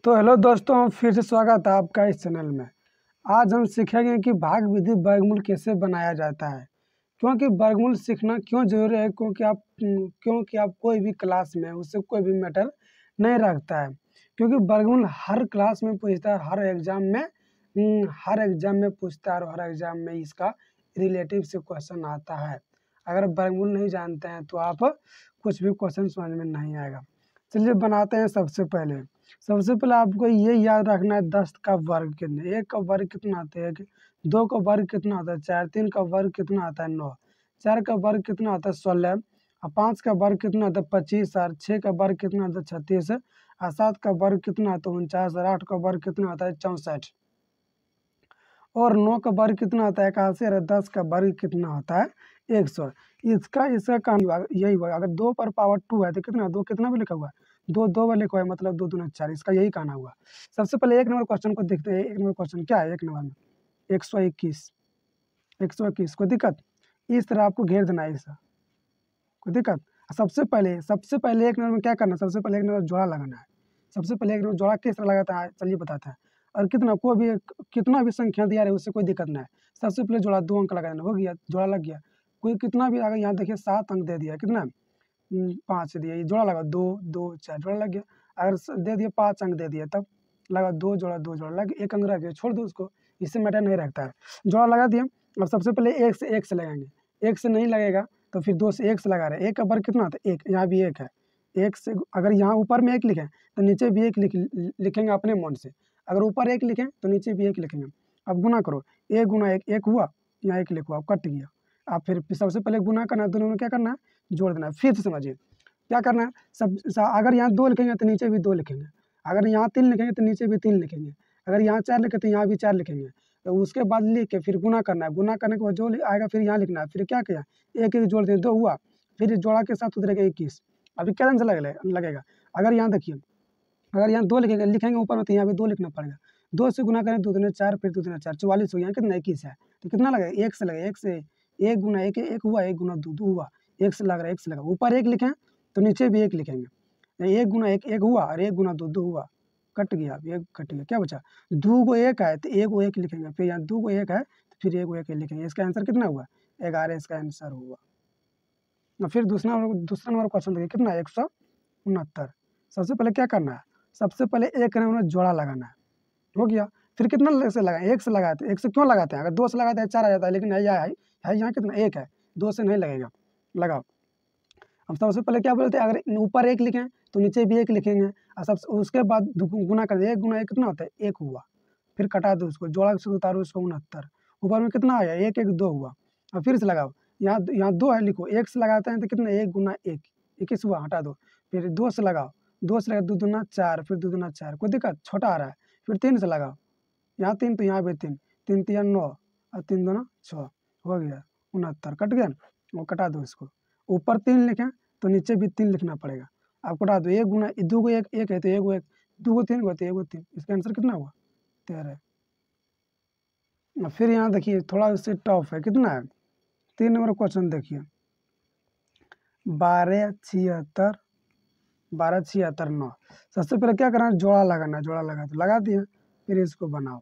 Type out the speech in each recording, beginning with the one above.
तो हेलो दोस्तों, फिर से स्वागत है आपका इस चैनल में। आज हम सीखेंगे कि भाग विधि वर्गमूल कैसे बनाया जाता है। क्योंकि वर्गमूल सीखना क्यों जरूरी है, क्योंकि आप कोई भी क्लास में उससे कोई भी मैटर नहीं रखता है। क्योंकि वर्गमूल हर क्लास में पूछता है, हर एग्जाम में पूछता है और हर एग्जाम में इसका रिलेटिव से क्वेश्चन आता है। अगर वर्गमूल नहीं जानते हैं तो आप कुछ भी क्वेश्चन समझ में नहीं आएगा। चलिए बनाते हैं। सबसे पहले आपको ये याद रखना है 10 का वर्ग कितना, 1 का वर्ग कितना आता है, 2 का वर्ग कितना होता है 4, 3 का वर्ग कितना आता है 9, 4 का वर्ग कितना होता है 16, और 5 का वर्ग कितना होता है 25, और 6 का वर्ग कितना होता है 36, और 7 का वर्ग कितना होता है 49, और 8 का वर्ग कितना होता है 64, और 9 का वर्ग कितना होता है 81, और 10 का वर्ग कितना होता है 100। इसका काम यही हुआ। अगर 2 पर पावर 2 है तो कितना भी लिखा हुआ है, 2 बार लिखा हुआ है, मतलब 2 दूना 4। इसका यही कहना हुआ। सबसे पहले 1 नंबर क्वेश्चन को देखते हैं। 1 नंबर क्वेश्चन क्या है? 1 नंबर में 121 कोई दिक्कत? इस तरह आपको घेर देना है, ऐसा कोई दिक्कत? सबसे पहले 1 नंबर में क्या करना है? सबसे पहले 1 नंबर जोड़ा लगाना है। सबसे पहले 1 नंबर जोड़ा किस तरह लगाता है चलिए बताते हैं। और कितना भी संख्या दिया रहे उससे कोई दिक्कत नहीं है। सबसे पहले जोड़ा 2 अंक लगा देना, हो गया, जोड़ा लग गया। कोई कितना भी, अगर यहाँ देखिए 7 अंक दे दिया, कितना 5 दिया, ये जोड़ा लगा 2 2 4, जोड़ा लग गया। अगर दे दिया 5 अंक दे दिया, तब लगा 2 जोड़ा लग गया। 1 अंक रह गया, छोड़ दो उसको, इससे मैटर नहीं रखता है। जोड़ा लगा दिया। अब सबसे पहले 1 से लगाएंगे। 1 से नहीं लगेगा तो फिर 2 से 1 से लगा रहे हैं। 1 का वर्ग कितना होता है 1, यहाँ भी 1 है। 1 से अगर यहाँ ऊपर में 1 लिखें तो नीचे भी 1 लिखेंगे अपने मन से। अगर ऊपर 1 लिखें तो नीचे भी 1 लिखेंगे। अब गुना करो, 1 गुना 1 1 हुआ, यहाँ 1 लिखो, अब कट गया। अब फिर सबसे पहले गुना करना है, दोनों में क्या करना है जोड़ देना है। फिर से समझिए क्या करना है। अगर यहाँ 2 लिखेंगे तो नीचे भी 2 लिखेंगे। अगर यहाँ 3 लिखेंगे तो नीचे भी 3 लिखेंगे। अगर यहाँ 4 लिखे तो यहाँ भी 4 लिखेंगे। तो उसके बाद लिख के फिर गुना करना है। गुना करने के बाद जो आएगा फिर यहाँ लिखना है। फिर क्या किया, 1 जोड़ दें, 2 हुआ, फिर जोड़ा के साथ उतरेगा 21। अभी क्या आंसर लगेगा? अगर यहाँ देखिए, अगर यहाँ 2 लिखेंगे ऊपर में तो यहाँ भी 2 लिखना पड़ेगा। 2 से गुना करें 2 दूनी 4, फिर 2 दूनी 4, 44 हो गया। कितना 21 है, तो कितना लगेगा 1 से लगेगा। 1 से 1 गुना 1 1 हुआ, 1 गुना 2 2 हुआ, 1 से लग रहा है, 1 से लगा। ऊपर 1 लिखें तो नीचे भी 1 लिखेंगे। 1 गुना 1 1 हुआ, और 1 गुना 2 2 हुआ, कट गया। अब 1 कट गया, क्या बचा? 2 को 1 है तो 1 को 1 लिखेंगे। फिर यहाँ 2 को 1 है तो फिर 1 को 1 लिखेंगे। इसका आंसर कितना हुआ? 11 इसका आंसर हुआ। फिर दूसरा नंबर क्वेश्चन देखिए, कितना 169। सबसे पहले क्या करना है, सबसे पहले 1 नंबर में जोड़ा लगाना है, हो गया। फिर कितना से लगाए? 1 से लगाते हैं। 1 से क्यों लगाते हैं? अगर 2 से लगाते हैं 4 आ जाता है, लेकिन है यहाँ कितना 1 है, 2 से नहीं लगेगा, लगाओ। हम सबसे पहले क्या बोलते हैं, अगर ऊपर 1 लिखें तो नीचे भी 1 लिखेंगे, और उसके बाद गुना कर दे। 1 गुना 1 कितना होता है 1 हुआ, फिर कटा दो उसको, जोड़ा से उतारो उसको 69। ऊपर में कितना आया 1 1 2 हुआ, और फिर से लगाओ। यहाँ 2 है, लिखो। 1 से लगाते हैं तो कितना 1 गुना 1 21 हुआ, हटा दो। फिर 2 से लगाओ, 2 से लगा 2 दूना 4, फिर 2 दूना 4, कोई दिक्कत? छोटा आ रहा है। फिर 3 से लगाओ, यहाँ 3 तो यहाँ भी 3, 3 3 9, और 3 दूना 6, हो गया 69, कट गया। वो कटा दो इसको। ऊपर 3 लिखें तो नीचे भी 3 लिखना पड़ेगा। आप कटा दो। 1 गुना 2 को 1 1 है तो 1 को 1, 2 को 3 को 1 को 3। इसका आंसर कितना हुआ? 13। फिर यहाँ देखिए थोड़ा इससे टफ है, कितना है 3 नंबर क्वेश्चन देखिए, 1276 9। सबसे पहले क्या करना है, जोड़ा लगाना है। जोड़ा लगा तो लगा दिए, फिर इसको बनाओ।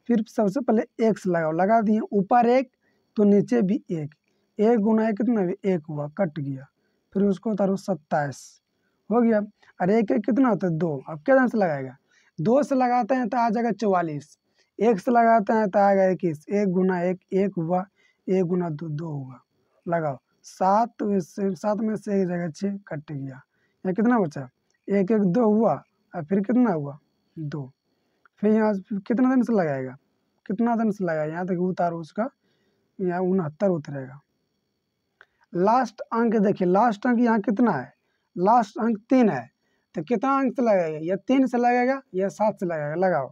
फिर सबसे पहले 1 से लगाओ, लगा दिए। ऊपर 1 तो नीचे भी 1, 1 गुना 1 कितना भी 1 हुआ, कट गया। फिर उसको उतारो 27, हो गया। और 1 1 कितना होता है 2। अब क्या से लगाएगा? 2 से लगाते हैं तो आ जाएगा 44, 1 से लगाते हैं तो आएगा 21। 1 गुना 1 1 हुआ, 1 गुना 2 2 हुआ, लगाओ। 7 में से 1 जगह 6, कट गया। यहाँ कितना बचा? 1 1 2 हुआ, और फिर कितना हुआ 2। फिर यहाँ कितना दिन से लगाएगा, कितना दिन से लगाएगा? यहाँ तक उतारो उसका, यहाँ 69 उतरेगा। लास्ट अंक देखिए, लास्ट अंक यहाँ कितना है? लास्ट अंक 3 है, तो कितना अंक से लगेगा? या 3 से लगेगा या 7 से लगेगा, लगाओ।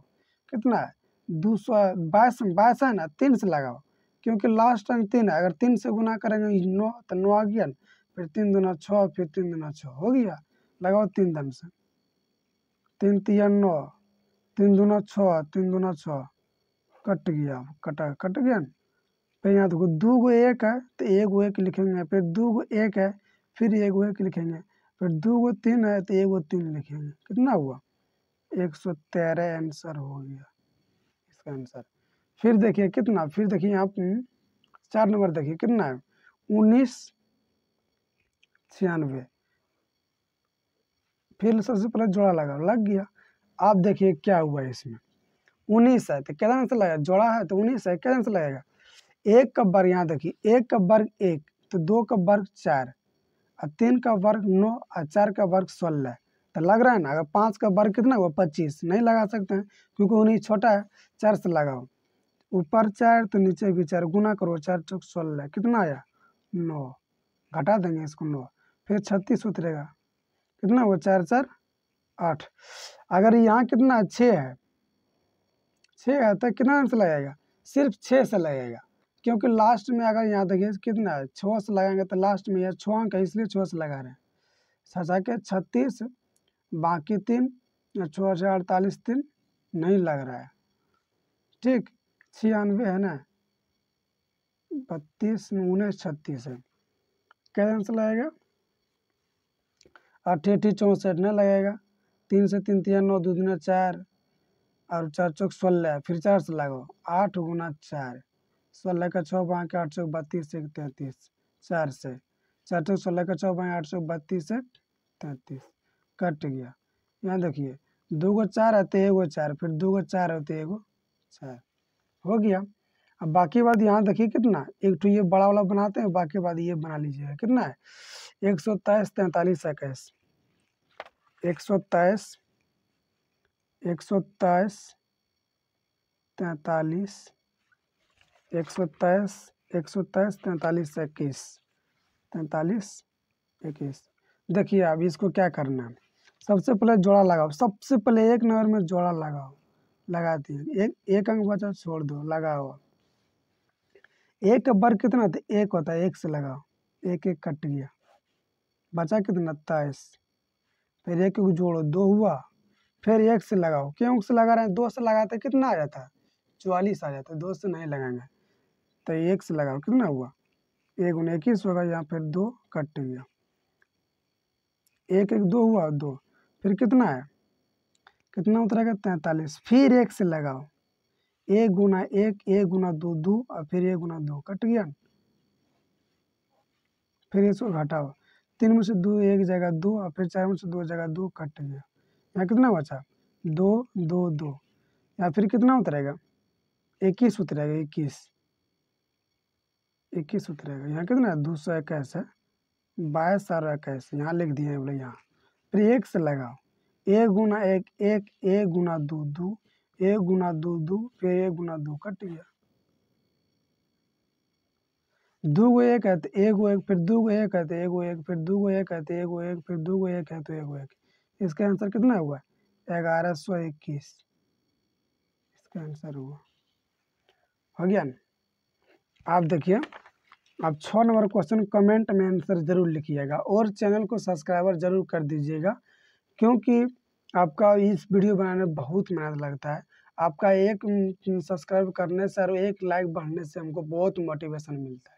कितना है 222 है ना, 3 से लगाओ, क्योंकि लास्ट अंक 3 है। अगर 3 से गुना करेंगे 9 तो 9 आ गया, फिर 3 दूना 6, फिर 3 दूना 6, हो गया। लगाओ 3 दिन से, 3 3 9, 3 दूना 6, 3 दूना 6, कट गया, कट गया। फिर यहाँ देखो 2 को 1 है तो 1 को 1 लिखेंगे, फिर 2 को 1 है, फिर 1 को 1 लिखेंगे, फिर 2 को 3 है तो 1 को 3 लिखेंगे। कितना हुआ 113 आंसर हो गया इसका आंसर। फिर देखिए कितना, फिर देखिए यहाँ 4 नंबर देखिए कितना है 1996। फिर सबसे पहले जोड़ा लगा, लग गया। आप देखिए क्या हुआ इसमें 19 है तो कितना आंसर लगेगा, जोड़ा है तो 19 है, कितना आंसर लगेगा। एक का वर्ग, यहाँ देखिए एक का वर्ग 1 तो 2 का वर्ग 4 और 3 का वर्ग 9 और 4 का वर्ग 16 तो लग रहा है ना। अगर 5 का वर्ग कितना हुआ 25, नहीं लगा सकते हैं क्योंकि 19 छोटा है, 4 से लगाओ, ऊपर 4 तो नीचे भी 4, गुना करो 4 चौक 16 कितना आया 9, घटा देंगे इसको 9, फिर 36 उतरेगा, कितना हुआ 4 4 8। अगर यहाँ कितना 6 है, 6 है तो कितना आंसर लगेगा, सिर्फ 6 से लगेगा क्योंकि लास्ट में अगर यहाँ देखिए कितना है 6 से लगाएंगे तो लास्ट में यह 6 अंक है इसलिए 6 से लगा रहे हैं। सचा के 36 बाकी 3 6 से 48 3 नहीं लग रहा है, ठीक 96 है ना, 32 19 36 है, क्या आंसर लगेगा 88 64 नहीं लगेगा, 3 से 3 3 9 2 दूना 4 और 4 चौक 16 फिर 4 से लगाओ 8 गुना 4, 16 का 6 बाकी 8 चौक 32 1 33, 4 से 4 चौक 16 का 6 बाकी 8 चौक 32 1 33 कट गया। यहाँ देखिए 2 को 4 आते 1 को 4 फिर 2 को 4 होते 1 को 4 हो गया। अब बाकी बात यहाँ देखिए कितना, एक तो ये बड़ा वाला बनाते हैं, बाकी बात ये बना लीजिएगा कितना है 123 43 21, 123 123 43 123 123 43 21 43 21। देखिए अब इसको क्या करना है, सबसे पहले जोड़ा लगाओ, सबसे पहले एक नंबर में जोड़ा लगाओ, लगा दिए, एक अंक बचा छोड़ दो, लगाओ। एक का वर्ग कितना था 1 होता है, 1 से लगाओ, 1 1 कट गया, बचा कितना 23, फिर 1 को जोड़ो 2 हुआ, फिर 1 से लगाओ, क्यों से लगा रहे हैं 2 से लगाते कितना आ जाता है 44 आ जाता है, 2 से नहीं लगाएंगे तो 1 से लगाओ कितना हुआ 1 गुना 21 होगा, यहाँ फिर 2 कट गया, 1 1 2 हुआ 2, फिर कितना है कितना उतरेगा 43, फिर 1 से लगाओ, 1 गुना 1 1 गुना 2 2 और फिर 1 गुना 2 कट गया, फिर इसको घटाओ, 3 में से 2 एक जगह 2 और फिर 4 में से 2 जगह 2 कट गया, यहाँ कितना बचा 2 2 2, या फिर कितना उतरेगा 21 उतरेगा, 21 उतरेगा, यहाँ कितना 221 है, 22 और 21 यहाँ लिख दिए बोले यहाँ, फिर 1 से लगाओ, 1 गुना 1 1 1 गुना 2 2 1 गुना 2 2 फिर 1 गुना 2 कट गया, 2 को 1 है तो 1 को 1 फिर 2 को 1 है तो 1 को 1 फिर 2 को 1 है तो 1 को 1 फिर 2 को 1 है तो 1 को 1, इसका आंसर कितना हुआ 1121, इसका आंसर हुआ, हो गया ना। आप देखिए आप 6 नंबर क्वेश्चन कमेंट में आंसर जरूर लिखिएगा और चैनल को सब्सक्राइबर जरूर कर दीजिएगा क्योंकि आपका इस वीडियो बनाने में बहुत मेहनत लगता है। आपका एक सब्सक्राइब करने से और एक लाइक बढ़ने से हमको बहुत मोटिवेशन मिलता है।